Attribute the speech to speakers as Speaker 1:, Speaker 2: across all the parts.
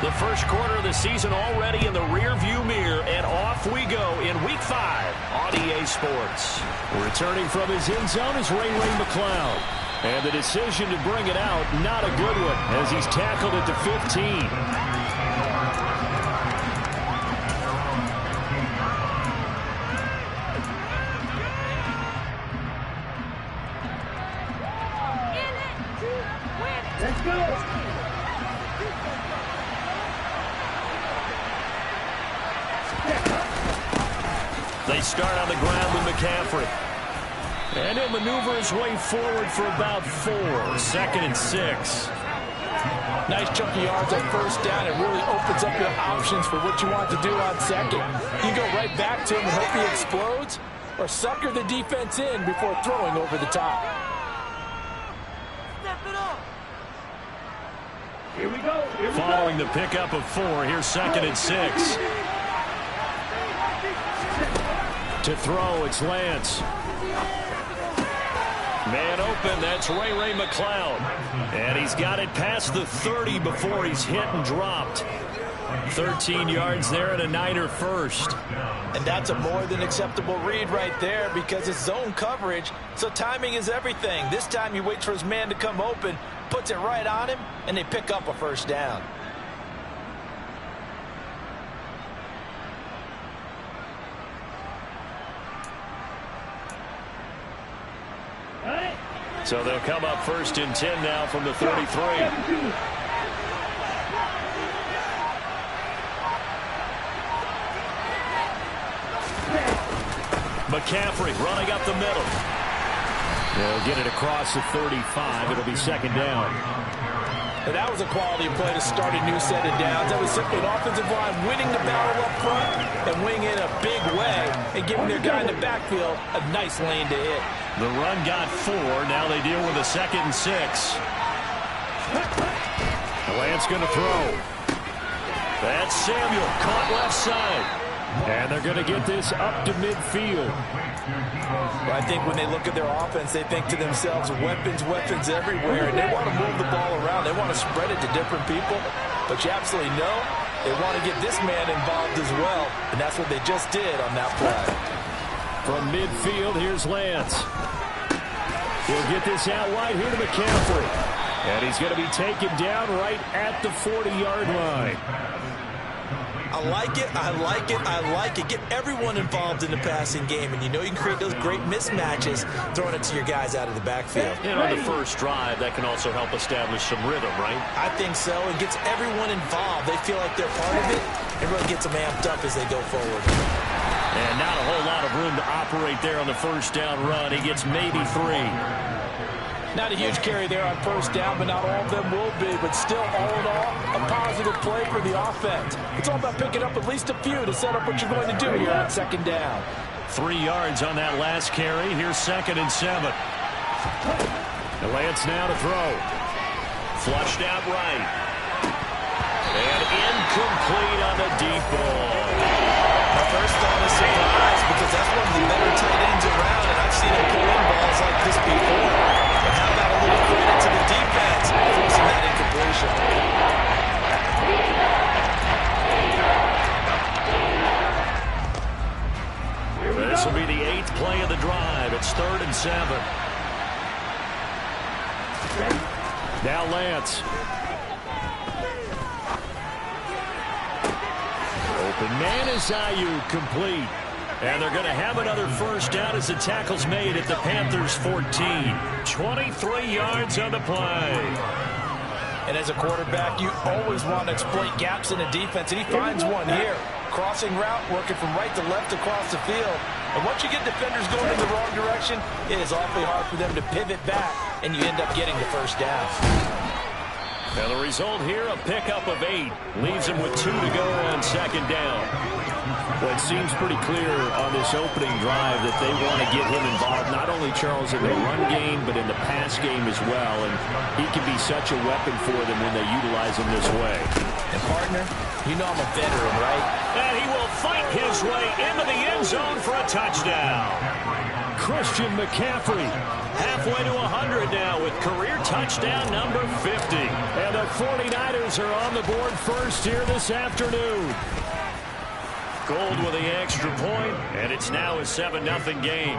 Speaker 1: The first quarter of the season already in the rearview mirror, and off we go in Week 5 on EA Sports. Returning from his end zone is Ray McCloud. And the decision to bring it out, not a good one, as he's tackled at the 15.
Speaker 2: Let's go!
Speaker 1: They start on the ground with McCaffrey. And he'll maneuver his way forward for about 4. 2nd and 6.
Speaker 3: Nice chunk of yards on first down. It really opens up your options for what you want to do on second. You go right back to him and hope he explodes, or sucker the defense in before throwing over the top.
Speaker 2: Step it up. Here we go.
Speaker 1: Following the pickup of 4, here's 2nd and 6. To throw, it's Lance. Man open, that's Ray McCloud. And he's got it past the 30 before he's hit and dropped. 13 yards there and a Niner first.
Speaker 3: And that's a more than acceptable read right there because it's zone coverage, so timing is everything. This time he waits for his man to come open, puts it right on him, and they pick up a first down.
Speaker 1: So they'll come up 1st and 10 now from the 33. McCaffrey running up the middle. They'll get it across the 35. It'll be 2nd down.
Speaker 3: And that was a quality of play to start a new set of downs. That was simply an offensive line winning the battle up front and winning in a big way and giving their guy in the backfield a nice lane to hit.
Speaker 1: The run got 4. Now they deal with a 2nd and 6. Lance going to throw. That's Samuel caught left side. And they're going to get this up to midfield.
Speaker 3: Well, I think when they look at their offense, they think to themselves, weapons everywhere, and they want to move the ball around. They want to spread it to different people. But you absolutely know they want to get this man involved as well, and that's what they just did on that play.
Speaker 1: From midfield, here's Lance. He'll get this out wide here to McCaffrey. And he's going to be taken down right at the 40-yard line.
Speaker 3: I like it. Get everyone involved in the passing game, and you know you can create those great mismatches throwing it to your guys out of the backfield.
Speaker 1: And on the first drive, that can also help establish some rhythm, right?
Speaker 3: I think so. It gets everyone involved. They feel like they're part of it. It really gets them amped up as they go forward.
Speaker 1: And not a whole lot of room to operate there on the first down run. He gets maybe 3.
Speaker 3: Not a huge carry there on first down, but not all of them will be. But still, all in all, a positive play for the offense. It's all about picking up at least a few to set up what you're going to do here on 2nd down.
Speaker 1: 3 yards on that last carry. Here's 2nd and 7. And Lance now to throw. Flushed out right. And incomplete on the deep ball.
Speaker 3: My first thought is surprise because that's one of the better tight ends around, and I've seen him pull in balls like this before. But how about a little credit to the defense forcing that incompletion?
Speaker 1: This will be the 8th play of the drive. It's 3rd and 7. Now Lance. Open man is Ayuk, complete. And they're going to have another first down as the tackle's made at the Panthers 14. 23 yards on the play.
Speaker 3: And as a quarterback, you always want to exploit gaps in the defense, and he finds one here. Crossing route, working from right to left across the field. And once you get defenders going in the wrong direction, it is awfully hard for them to pivot back, and you end up getting the first down.
Speaker 1: Now the result here, a pickup of 8. Leaves him with 2 to go on 2nd down. Well, it seems pretty clear on this opening drive that they want to get him involved, not only, Charles, in the run game, but in the pass game as well. And he can be such a weapon for them when they utilize him this way.
Speaker 3: And, partner, you know I'm a veteran, right?
Speaker 1: And he will fight his way into the end zone for a touchdown. Christian McCaffrey. Halfway to 100 now with career touchdown number 50. And the 49ers are on the board first here this afternoon. Gold with the extra point, and it's now a 7-0 game.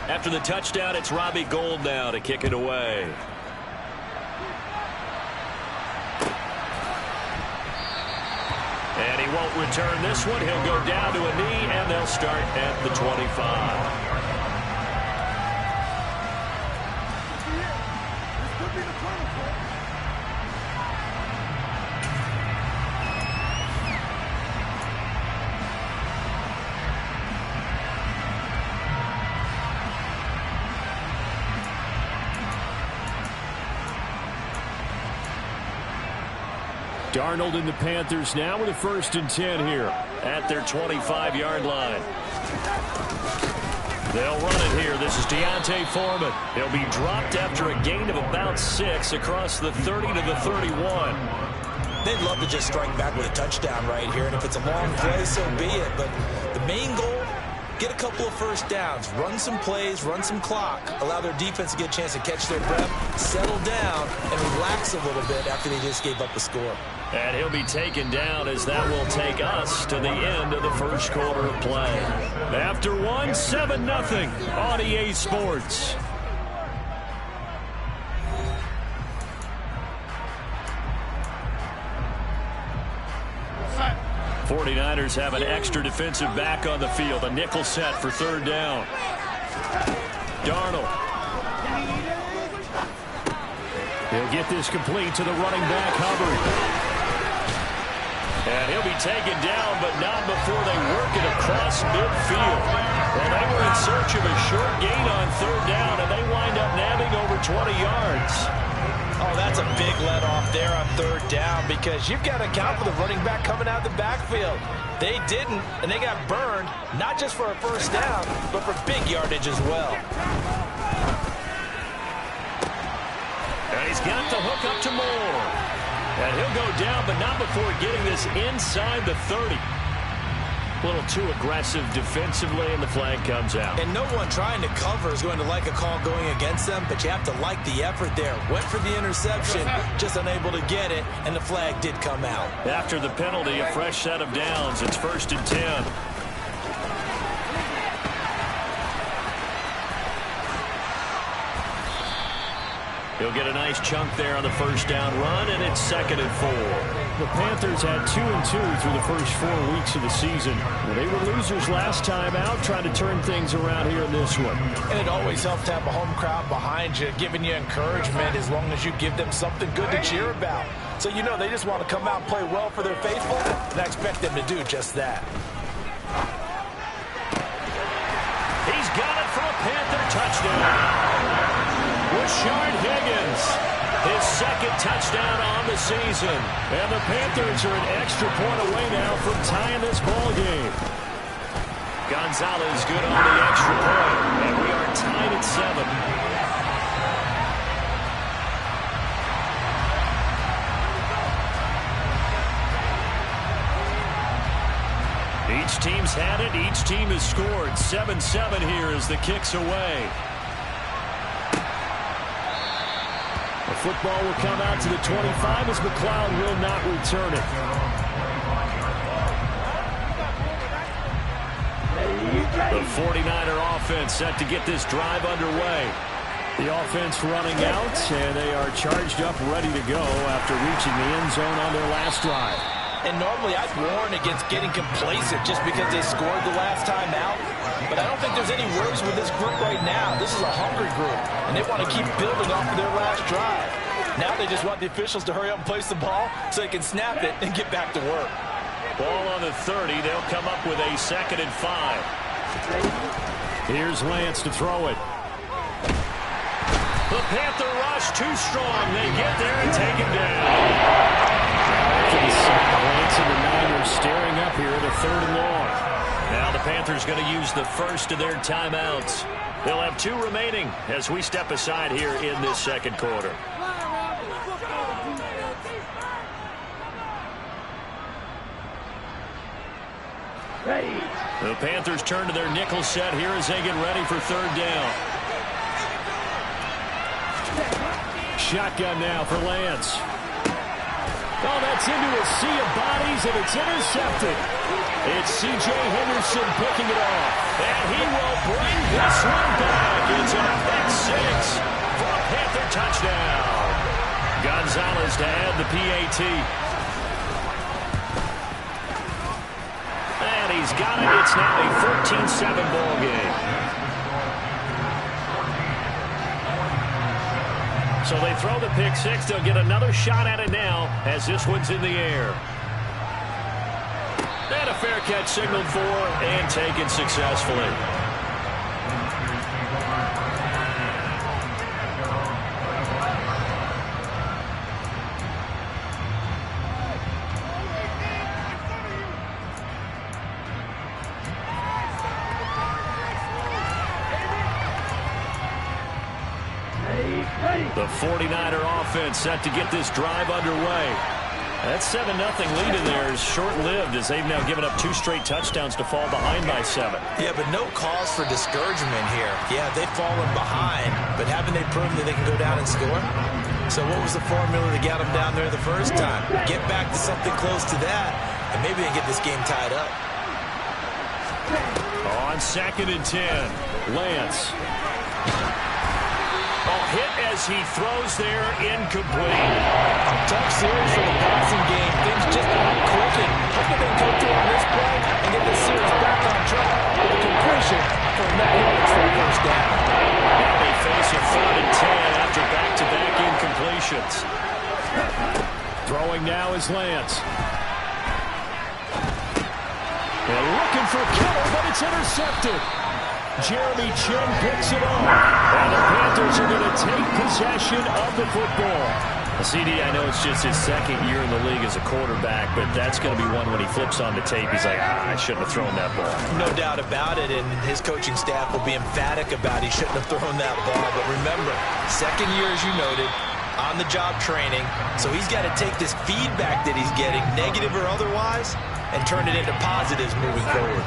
Speaker 1: After the touchdown, it's Robbie Gould now to kick it away. And he won't return this one. He'll go down to a knee, and they'll start at the 25. Darnold and the Panthers now with a 1st and 10 here at their 25-yard line. They'll run it here. This is Deontay Foreman. He'll be dropped after a gain of about 6 across the 30 to the 31.
Speaker 3: They'd love to just strike back with a touchdown right here, and if it's a long play, so be it. But the main goal, get a couple of first downs, run some plays, run some clock, allow their defense to get a chance to catch their breath, settle down, and relax a little bit after they just gave up a score.
Speaker 1: And he'll be taken down as that will take us to the end of the first quarter of play. After 7-0 on EA Sports. '49ers have an extra defensive back on the field. A nickel set for 3rd down. Darnold. He'll get this complete to the running back, Hubbard. And he'll be taken down, but not before they work it across midfield. Well, they were in search of a short gain on 3rd down, and they wind up nabbing over 20 yards.
Speaker 3: Oh, that's a big let off there on 3rd down because you've got to account for the running back coming out of the backfield. They didn't, and they got burned, not just for a 1st down, but for big yardage as well.
Speaker 1: And he's got the hook up to Moore. And he'll go down, but not before getting this inside the 30. A little too aggressive defensively, and the flag comes out.
Speaker 3: And no one trying to cover is going to like a call going against them, but you have to like the effort there. Went for the interception, just unable to get it, and the flag did come out.
Speaker 1: After the penalty, a fresh set of downs. It's 1st and 10. He'll get a nice chunk there on the 1st down run, and it's 2nd and 4. The Panthers had 2-2 through the first 4 weeks of the season. They were losers last time out, trying to turn things around here in this one.
Speaker 3: And it always helps to have a home crowd behind you, giving you encouragement as long as you give them something good to cheer about. So you know they just want to come out and play well for their faithful, and I expect them to do just that.
Speaker 1: He's got it for a Panther touchdown. Rashard Higgins, his 2nd touchdown on the season. And the Panthers are an extra point away now from tying this ball game. Gonzalez good on the extra point, and we are tied at 7. Each team's had it. Each team has scored. 7-7 here as the kick's away. The football will come out to the 25 as McLeod will not return it. The 49er offense set to get this drive underway. The offense running out, and they are charged up, ready to go after reaching the end zone on their last drive.
Speaker 3: And normally I'd warn against getting complacent just because they scored the last time out. But I don't think there's any worries with this group right now. This is a hungry group, and they want to keep building off of their last drive. Now they just want the officials to hurry up and place the ball so they can snap it and get back to work.
Speaker 1: Ball on the 30. They'll come up with a 2nd and 5. Here's Lance to throw it. The Panther rush too strong. They get there and take him down. After the sack, Lance and the Niners staring up here at a 3rd and long. Now the Panthers going to use the first of their timeouts. They'll have 2 remaining as we step aside here in this second quarter.
Speaker 2: Ready.
Speaker 1: The Panthers turn to their nickel set here as they get ready for 3rd down. Shotgun now for Lance. Oh, that's into a sea of bodies, and it's intercepted. It's C.J. Henderson picking it off. And he will bring this one back. It's a pick 6 for a Panther touchdown. Gonzalez to add the PAT. And he's got it. It's now a 14-7 ball game. So they throw the pick 6. They'll get another shot at it now as this one's in the air. And a fair catch signaled for and taken successfully. The 49er offense set to get this drive underway. That 7-0 lead in there is short-lived as they've now given up 2 straight touchdowns to fall behind by 7.
Speaker 3: Yeah, but no cause for discouragement here. Yeah, they've fallen behind, but haven't they proven that they can go down and score? So what was the formula to get them down there the first time? Get back to something close to that, and maybe they get this game tied up.
Speaker 1: On 2nd and 10, Lance. Hit as he throws there, incomplete.
Speaker 3: Tough series for the passing game. Things just aren't clicking. Hoping they come through on this play and get this series back on track with a completion for Matt Hicks for the first down.
Speaker 1: They face a 3rd and 10 after back-to-back incompletions. Throwing now is Lance. They're looking for Kittle, but it's intercepted. Jeremy Chin picks it up. And the Panthers are going to take possession of the football. CD, I know it's just his 2nd year in the league as a quarterback, but that's going to be one when he flips on the tape. He's like, I shouldn't have thrown that ball.
Speaker 3: No doubt about it, and his coaching staff will be emphatic about he shouldn't have thrown that ball. But remember, 2nd year, as you noted, on-the-job training. So he's got to take this feedback that he's getting, negative or otherwise, and turn it into positives moving forward.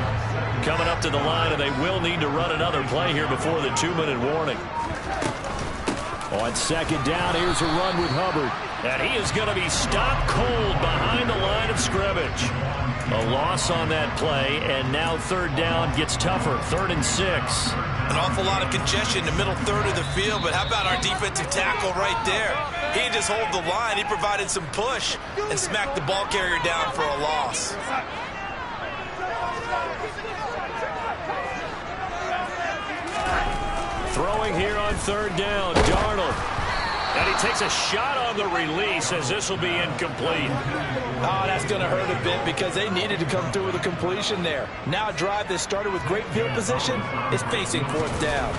Speaker 1: Coming up to the line, and they will need to run another play here before the 2-minute warning. On 2nd down, here's a run with Hubbard. And he is going to be stopped cold behind the line of scrimmage. A loss on that play, and now 3rd down gets tougher. 3rd and 6.
Speaker 3: An awful lot of congestion in the middle 3rd of the field, but how about our defensive tackle right there? He didn't just hold the line. He provided some push and smacked the ball carrier down for a loss.
Speaker 1: Throwing here on 3rd down, Darnold. And he takes a shot on the release as this will be incomplete.
Speaker 3: Oh, that's going to hurt a bit because they needed to come through with a completion there. Now a drive that started with great field position is facing 4th down.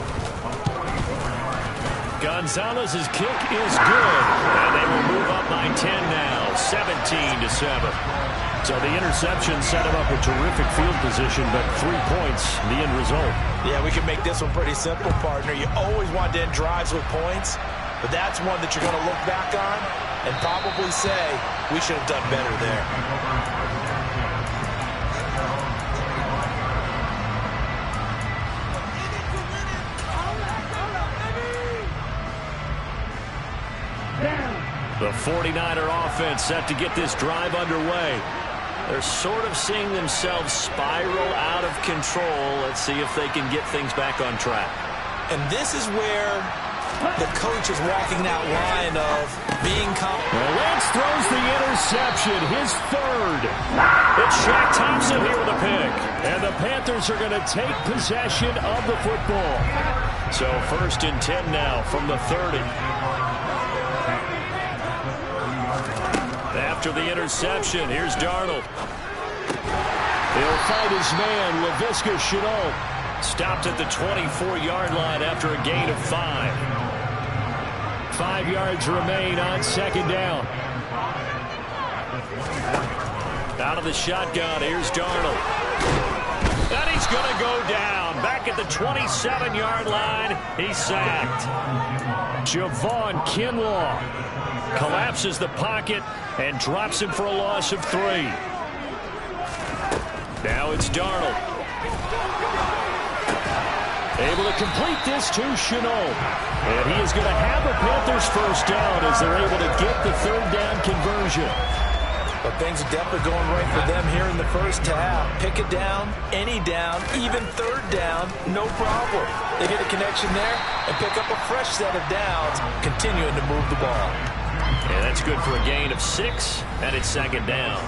Speaker 1: Gonzalez's kick is good. And they will move up by 10 now, 17-7. So the interception set him up with terrific field position, but 3 points, the end result.
Speaker 3: Yeah, we can make this one pretty simple, partner. You always want to end drives with points, but that's one that you're going to look back on and probably say, we should have done better there.
Speaker 1: The 49er offense set to get this drive underway. They're sort of seeing themselves spiral out of control. Let's see if they can get things back on track.
Speaker 3: And this is where the coach is walking that line of being confident.
Speaker 1: Well, Lance throws the interception, his 3rd. It's Shaq Thompson here with a pick. And the Panthers are going to take possession of the football. So 1st and 10 now from the 30. After the interception, here's Darnold. He'll fight his man, Laviska Shenault. Stopped at the 24-yard line after a gain of 5. 5 yards remain on second down. Out of the shotgun, here's Darnold. And he's going to go down. Back at the 27-yard line, he's sacked. Javon Kinlaw collapses the pocket and drops him for a loss of 3. Now it's Darnold. Able to complete this to Shenault. And he is going to have a Panthers first down as they're able to get the third down conversion.
Speaker 3: But things are definitely going right for them here in the first half. Pick it down, any down, even third down, no problem. They get a connection there and pick up a fresh set of downs, continuing to move the ball.
Speaker 1: And that's good for a gain of 6, and it's second down.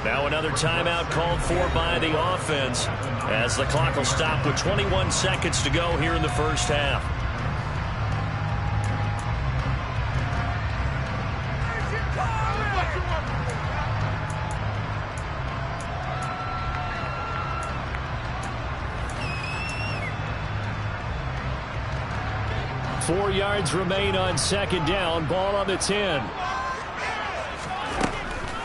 Speaker 1: Now another timeout called for by the offense as the clock will stop with 21 seconds to go here in the first half. Four yards remain on second down. Ball on the 10.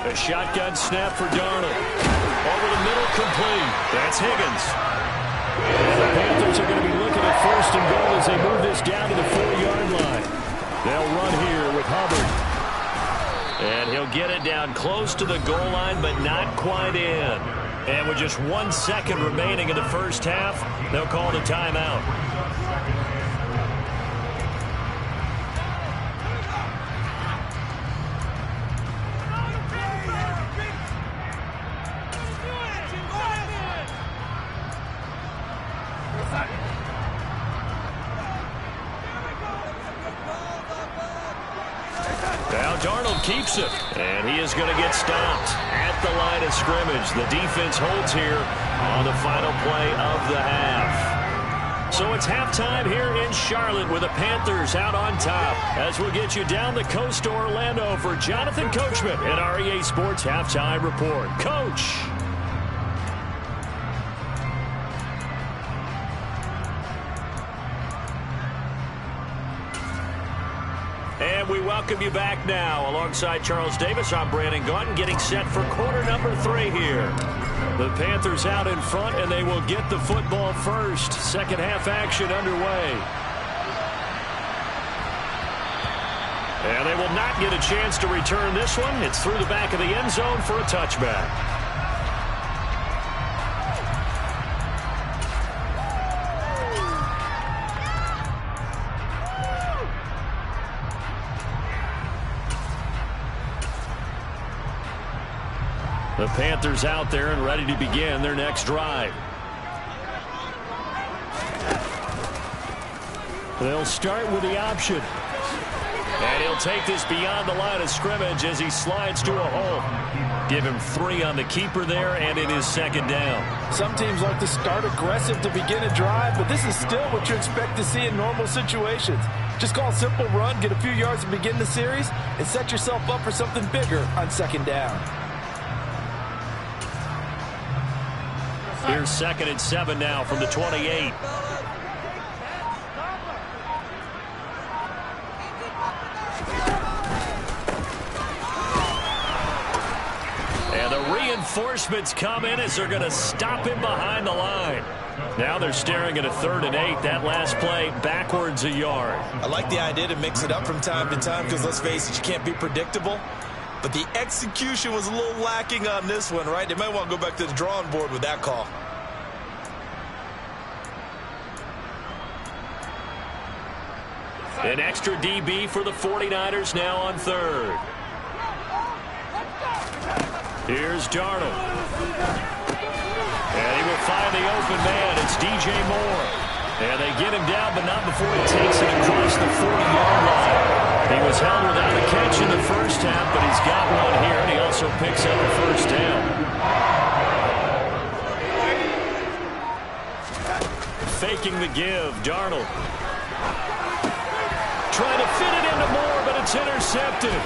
Speaker 1: A shotgun snap for Darnold. Over the middle, complete. That's Higgins. And the Panthers are going to be looking at first and goal as they move this down to the 4-yard line. They'll run here with Hubbard. And he'll get it down close to the goal line, but not quite in. And with just 1 second remaining in the first half, they'll call the timeout. Now Darnold keeps it, and he is going to get stopped at the line of scrimmage. The defense holds here on the final play of the half. So it's halftime here in Charlotte with the Panthers out on top. As we'll get you down the coast to Orlando for Jonathan Coachman at REA Sports Halftime Report. Coach. And we welcome you back now. Alongside Charles Davis, I'm Brandon Gaunton, getting set for quarter number 3 here. The Panthers out in front, and they will get the football first. Second half action underway. And they will not get a chance to return this one. It's through the back of the end zone for a touchback. The Panthers out there and ready to begin their next drive. They'll start with the option. And he'll take this beyond the line of scrimmage as he slides to a hole. Give him 3 on the keeper there, and it is second down.
Speaker 3: Some teams like to start aggressive to begin a drive, but this is still what you expect to see in normal situations. Just call a simple run, get a few yards to begin the series, and set yourself up for something bigger on second down.
Speaker 1: Here's 2nd and 7 now from the 28. And the reinforcements come in as they're going to stop him behind the line. Now they're staring at a 3rd and 8. That last play backwards a yard.
Speaker 4: I like the idea to mix it up from time to time because, let's face it, you can't be predictable. But the execution was a little lacking on this one, right? They might want to go back to the drawing board with that call.
Speaker 1: An extra DB for the 49ers now on 3rd. Here's Darnold. And he will find the open man. It's DJ Moore. And they get him down, but not before he takes it across the 40-yard line. He was held without a catch in the first half, but he's got one here, and he also picks up a first down. Faking the give, Darnold. Trying to fit it into Moore, but it's intercepted.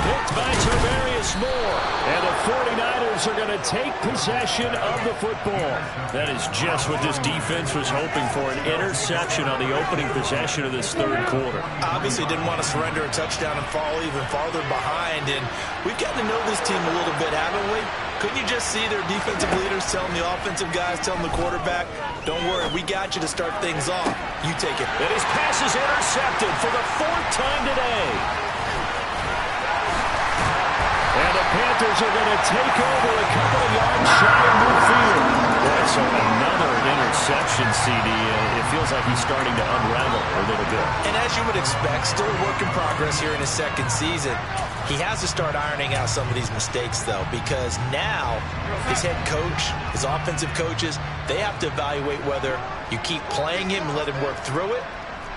Speaker 1: Picked by Tarvarius Moore. And the 49ers are going to take possession of the football. That is just what this defense was hoping for, an interception on the opening possession of this third quarter.
Speaker 4: Obviously didn't want to surrender a touchdown and fall even farther behind. And we've gotten to know this team a little bit, haven't we? Couldn't you just see their defensive leaders telling the offensive guys, telling the quarterback, don't worry, we got you to start things off. You take it.
Speaker 1: And his pass is intercepted for the 4th time today. And the Panthers are going to take over a couple of yards shy of midfield. Boy, so another interception, CD. It feels like he's starting to unravel a little bit.
Speaker 4: And as you would expect, still a work in progress here in his second season. He has to start ironing out some of these mistakes, though, because now his head coach, his offensive coaches, they have to evaluate whether you keep playing him and let him work through it,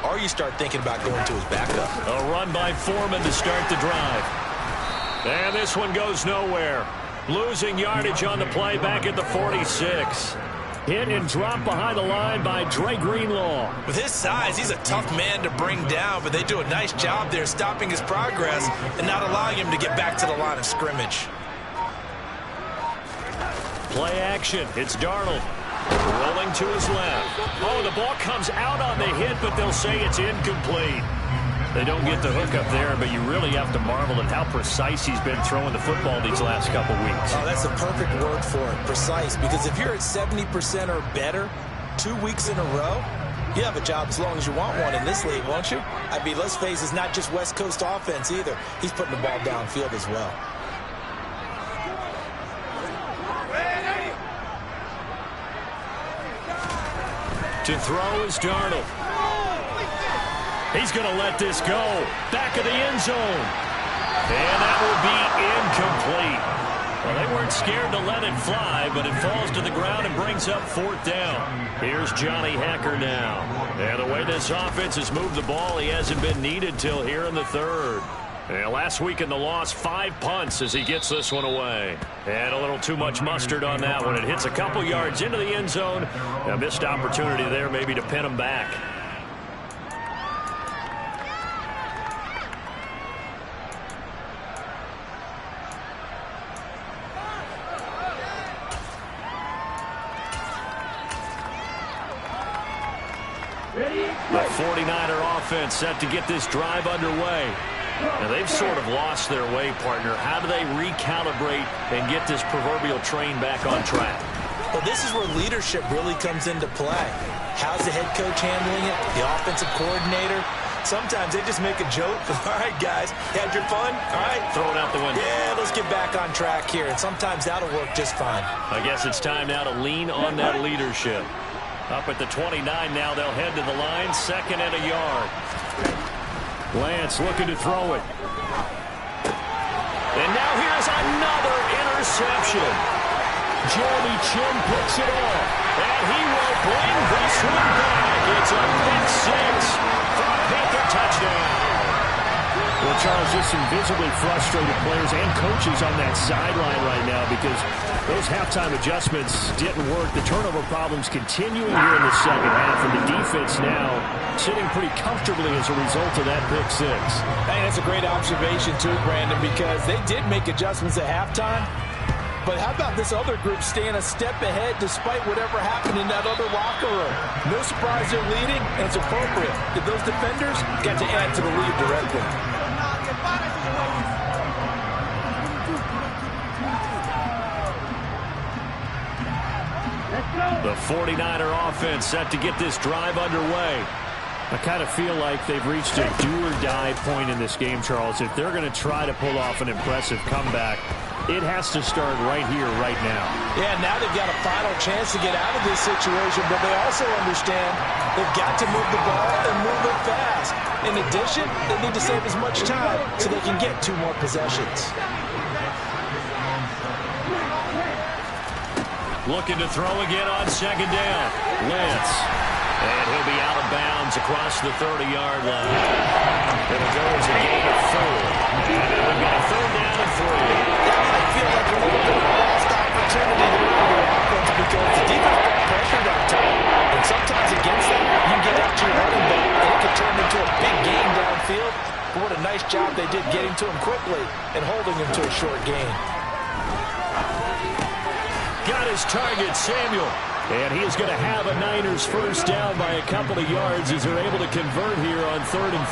Speaker 4: or you start thinking about going to his backup.
Speaker 1: A run by Foreman to start the drive. And this one goes nowhere. Losing yardage on the play back at the 46. Hit and drop behind the line by Dre Greenlaw.
Speaker 4: With his size, he's a tough man to bring down, but they do a nice job there stopping his progress and not allowing him to get back to the line of scrimmage.
Speaker 1: Play action. It's Darnold. Rolling to his left. Oh, the ball comes out on the hit, but they'll say it's incomplete. They don't get the hook up there, but you really have to marvel at how precise he's been throwing the football these last couple weeks.
Speaker 4: Oh, that's the perfect word for it, precise, because if you're at 70% or better 2 weeks in a row, you have a job as long as you want one in this league, won't you? I mean, let's face it, it's not just West Coast offense either. He's putting the ball downfield as well.
Speaker 1: To throw is Darnold. He's going to let this go. Back of the end zone. And that will be incomplete. Well, they weren't scared to let it fly, but it falls to the ground and brings up 4th down. Here's Johnny Hacker now. And the way this offense has moved the ball, he hasn't been needed till here in the 3rd. And last week in the loss, 5 punts as he gets this one away. And a little too much mustard on that one. It hits a couple yards into the end zone. A missed opportunity there maybe to pin him back. The 49er offense set to get this drive underway. Now, they've sort of lost their way, partner. How do they recalibrate and get this proverbial train back on track?
Speaker 4: Well, this is where leadership really comes into play. How's the head coach handling it? The offensive coordinator? Sometimes they just make a joke. All right, guys, had your fun? All right.
Speaker 1: Throw it out the window.
Speaker 4: Yeah, let's get back on track here. And sometimes that'll work just fine.
Speaker 1: I guess it's time now to lean on that leadership. Up at the 29 now, they'll head to the line, 2nd and a yard. Lance looking to throw it. And now here's another interception. Jeremy Chin picks it off. And he will bring this one back. It's a pick 6 for a Panther touchdown. Well, Charles, just some visibly frustrated players and coaches on that sideline right now because those halftime adjustments didn't work. The turnover problems continuing here in the second half, and the defense now sitting pretty comfortably as a result of that pick 6.
Speaker 3: Hey, that's a great observation too, Brandon, because they did make adjustments at halftime. But how about this other group staying a step ahead despite whatever happened in that other locker room? No surprise they're leading, and it's appropriate. Those defenders got to add to the lead directly.
Speaker 1: The 49er offense set to get this drive underway. I kind of feel like they've reached a do-or-die point in this game, Charles. If they're going to try to pull off an impressive comeback, it has to start right here, right now.
Speaker 3: Yeah, now they've got a final chance to get out of this situation, but they also understand they've got to move the ball and move it fast. In addition, they need to save as much time so they can get 2 more possessions.
Speaker 1: Looking to throw again on 2nd down. Lance. And he'll be out of bounds across the 30-yard line. It'll go as a gain of 4. And we've got a 3rd down and 3.
Speaker 3: That might feel like a little bit of a lost opportunity there for the offense because the defense got pressured on top. And sometimes against that, you can get out to your running back, and it can turn into a big game downfield. But what a nice job they did getting to him quickly and holding him to a short gain.
Speaker 1: Got his target, Samuel. And he is going to have a Niners first down by a couple of yards as they're able to convert here on 3rd and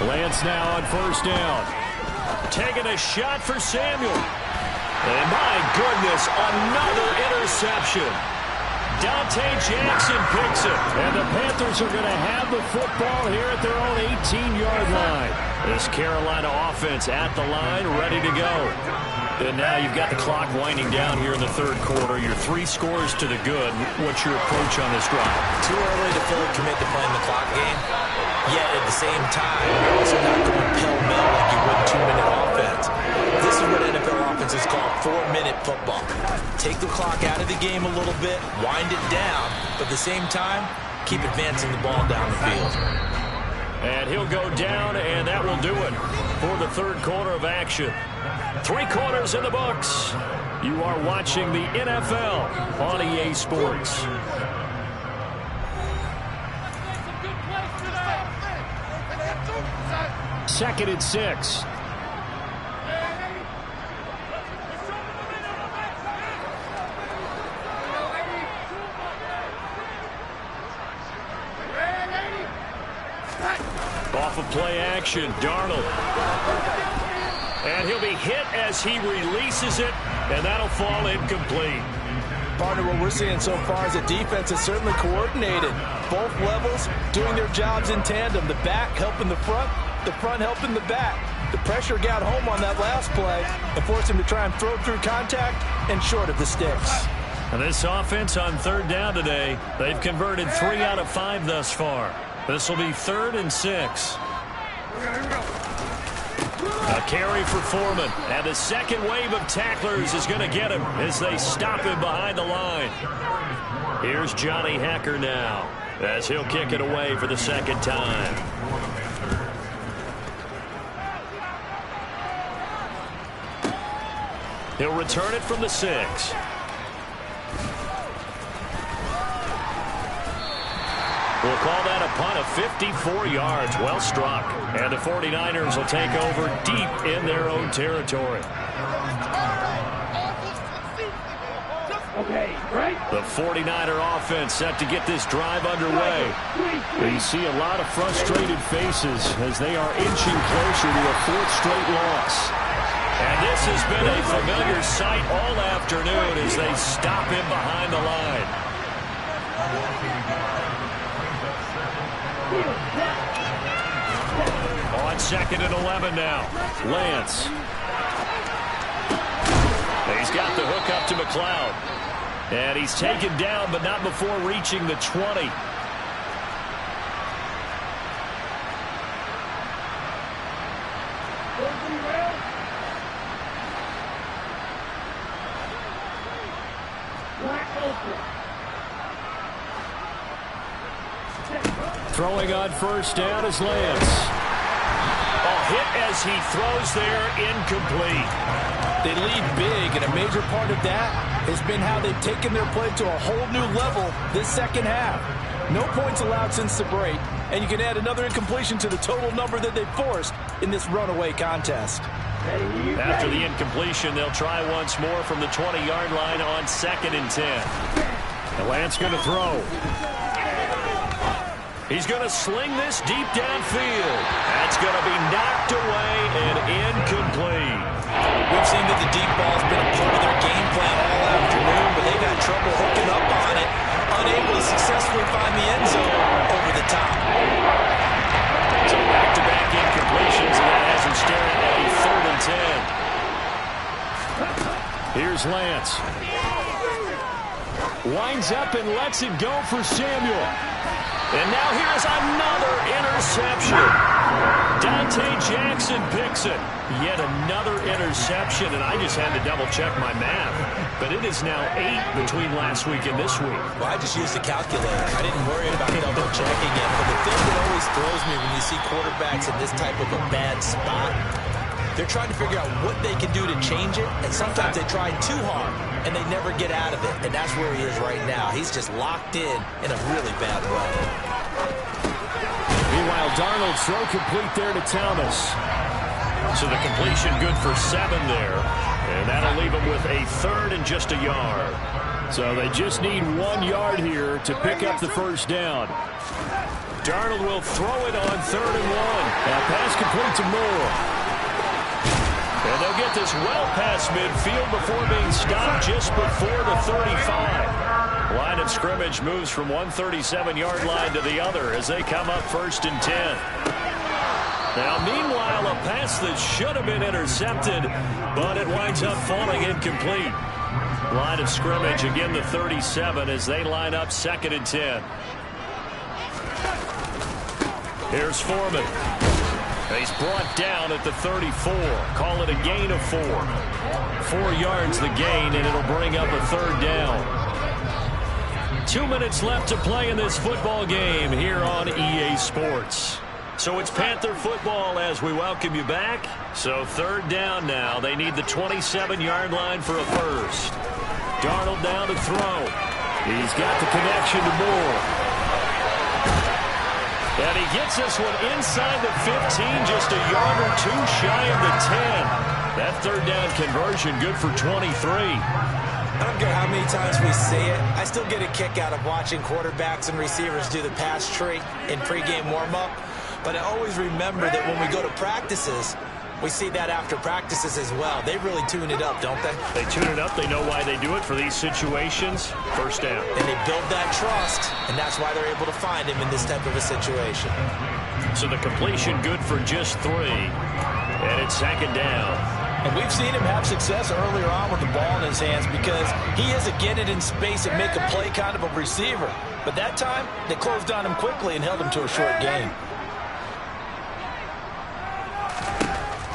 Speaker 1: 3. Lance now on first down. Taking a shot for Samuel. And my goodness, another interception. Dante Jackson picks it. And the Panthers are going to have the football here at their own 18-yard line. This Carolina offense at the line, ready to go. And now you've got the clock winding down here in the 3rd quarter. You're 3 scores to the good. What's your approach on this drive?
Speaker 4: Too early to fully commit to playing the clock game. Yet at the same time, you're also not going pell-mell like you would 2-minute offense. This is what NFL offenses call 4-minute football. Take the clock out of the game a little bit, wind it down, but at the same time, keep advancing the ball down the field.
Speaker 1: And he'll go down, and that will do it for the 3rd quarter of action. 3 quarters in the books. You are watching the NFL on EA Sports. Second and 6. Off of play action, Darnold. And he'll be hit as he releases it, and that'll fall incomplete.
Speaker 3: Partner, what we're seeing so far is the defense is certainly coordinated. Both levels doing their jobs in tandem. The back helping the front helping the back. The pressure got home on that last play and forced him to try and throw through contact and short of the sticks.
Speaker 1: And this offense on 3rd down today, they've converted 3 out of 5 thus far. This will be 3rd and 6. A carry for Foreman. And the second wave of tacklers is going to get him as they stop him behind the line. Here's Johnny Hacker now as he'll kick it away for the 2nd time. He'll return it from the 6. We'll call that a punt of 54 yards. Well struck. And the 49ers will take over deep in their own territory. The 49er offense set to get this drive underway. You see a lot of frustrated faces as they are inching closer to a 4th straight loss. And this has been a familiar sight all afternoon as they stop him behind the line. On 2nd and 11 now. Lance. He's got the hook up to McLeod. And he's taken down, but not before reaching the 20. Throwing on first down is Lance. A hit as he throws there, incomplete.
Speaker 3: They lead big, and a major part of that has been how they've taken their play to a whole new level this 2nd half. No points allowed since the break, and you can add another incompletion to the total number that they've forced in this runaway contest.
Speaker 1: After the incompletion, they'll try once more from the 20-yard line on 2nd and 10. And Lance going to throw. He's going to sling this deep downfield. That's going to be knocked away and incomplete.
Speaker 4: We've seen that the deep ball's been a part of their game plan all afternoon, but they've had trouble hooking up on it, unable to successfully find the end zone over the top.
Speaker 1: So back-to-back incompletions, and that has him staring at a 3rd and 10. Here's Lance. Winds up and lets it go for Samuel. And now here's another interception. Dante Jackson picks it. Yet another interception, and I just had to double-check my math. But it is now 8 between last week and this week.
Speaker 4: Well, I just used the calculator. I didn't worry about double-checking it. But the thing that always throws me when you see quarterbacks in this type of a bad spot, they're trying to figure out what they can do to change it, and sometimes they try too hard, and they never get out of it, and that's where he is right now. He's just locked in a really bad way.
Speaker 1: Meanwhile, Darnold throw complete there to Thomas. So the completion good for 7 there. And that'll leave them with a 3rd and just a yard. So they just need 1 yard here to pick up the first down. Darnold will throw it on 3rd and 1. Now pass complete to Moore. And they'll get this well past midfield before being stopped just before the 35. Line of scrimmage moves from 137-yard line to the other as they come up 1st and 10. Now, meanwhile, a pass that should have been intercepted, but it winds up falling incomplete. Line of scrimmage, again, the 37 as they line up 2nd and 10. Here's Foreman. He's brought down at the 34. Call it a gain of 4. 4 yards the gain, and it'll bring up a 3rd down. 2 minutes left to play in this football game here on EA Sports. So it's Panther football as we welcome you back. So 3rd down now. They need the 27-yard line for a first. Darnold down to throw. He's got the connection to Moore. And he gets this one inside the 15, just a yard or 2 shy of the 10. That 3rd down conversion good for 23.
Speaker 4: I don't care how many times we see it. I still get a kick out of watching quarterbacks and receivers do the pass tree in pregame warm-up. But I always remember that when we go to practices, we see that after practices as well. They really tune it up, don't they?
Speaker 1: They tune it up. They know why they do it for these situations. First down.
Speaker 4: And they build that trust, and that's why they're able to find him in this type of a situation.
Speaker 1: So the completion good for just 3. And it's 2nd down.
Speaker 3: And we've seen him have success earlier on with the ball in his hands because he is a get it in space and make a play kind of a receiver. But that time, they closed on him quickly and held him to a short gain.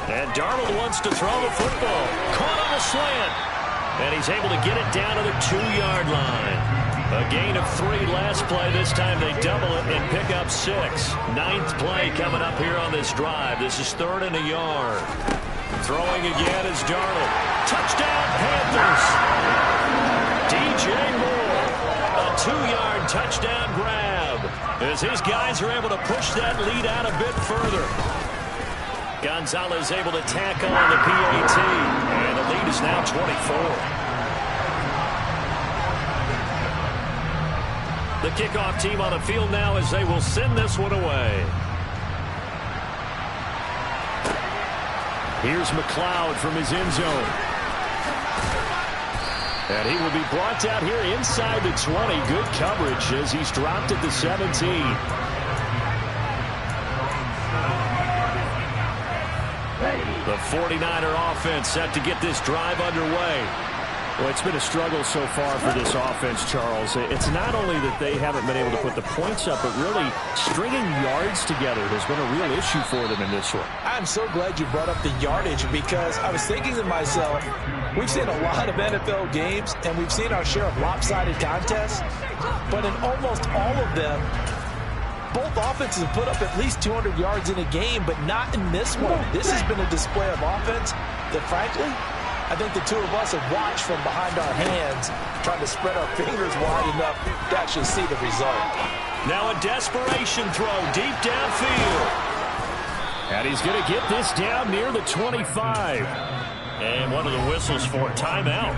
Speaker 1: And Darnold wants to throw the football. Caught on a slant. And he's able to get it down to the 2-yard line. A gain of 3 last play. This time they double it and pick up 6. 9th play coming up here on this drive. This is 3rd and a yard. Throwing again is Darnold. Touchdown, Panthers. DJ Moore. A 2-yard touchdown grab. As his guys are able to push that lead out a bit further. Gonzalez able to tack on the PAT. And the lead is now 24. The kickoff team on the field now as they will send this one away. Here's McLeod from his end zone. And he will be brought down here inside the 20. Good coverage as he's dropped at the 17. The 49er offense set to get this drive underway. Well, it's been a struggle so far for this offense, Charles. It's not only that they haven't been able to put the points up, but really stringing yards together has been a real issue for them in this one.
Speaker 3: I'm so glad you brought up the yardage because I was thinking to myself, we've seen a lot of NFL games, and we've seen our share of lopsided contests, but in almost all of them, both offenses have put up at least 200 yards in a game, but not in this one. This has been a display of offense that, frankly, I think the two of us have watched from behind our hands, trying to spread our fingers wide enough to actually see the result.
Speaker 1: Now a desperation throw deep downfield. And he's going to get this down near the 25. And one of the whistles for a timeout.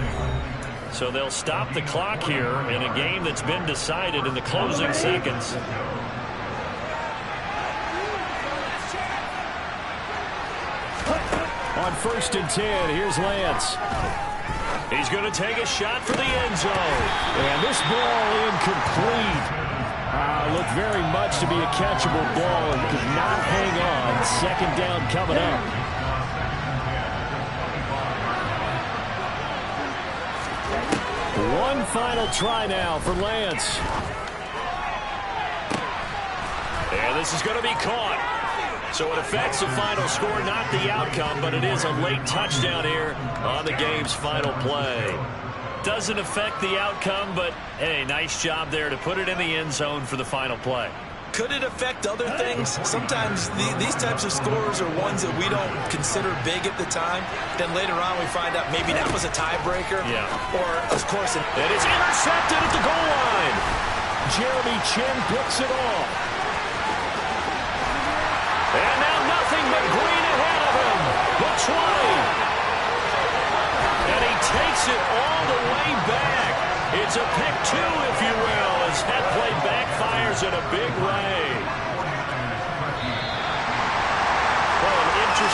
Speaker 1: So they'll stop the clock here in a game that's been decided in the closing seconds. On 1st and 10, here's Lance. He's going to take a shot for the end zone. And this ball incomplete. Looked very much to be a catchable ball and could not hang on. 2nd down coming up. One final try now for Lance. And this is going to be caught. So it affects the final score, not the outcome, but it is a late touchdown here on the game's final play. Doesn't affect the outcome, but, hey, nice job there to put it in the end zone for the final play.
Speaker 4: Could it affect other things? Sometimes these types of scores are ones that we don't consider big at the time. Then later on we find out maybe that was a tiebreaker.
Speaker 1: Yeah.
Speaker 4: Or, of course,
Speaker 1: and it's intercepted at the goal line. Jeremy Chin picks it off. And now nothing but green ahead of him. The 20. And he takes it all the way back. It's a pick 2, if you will, as that play backfires in a big way.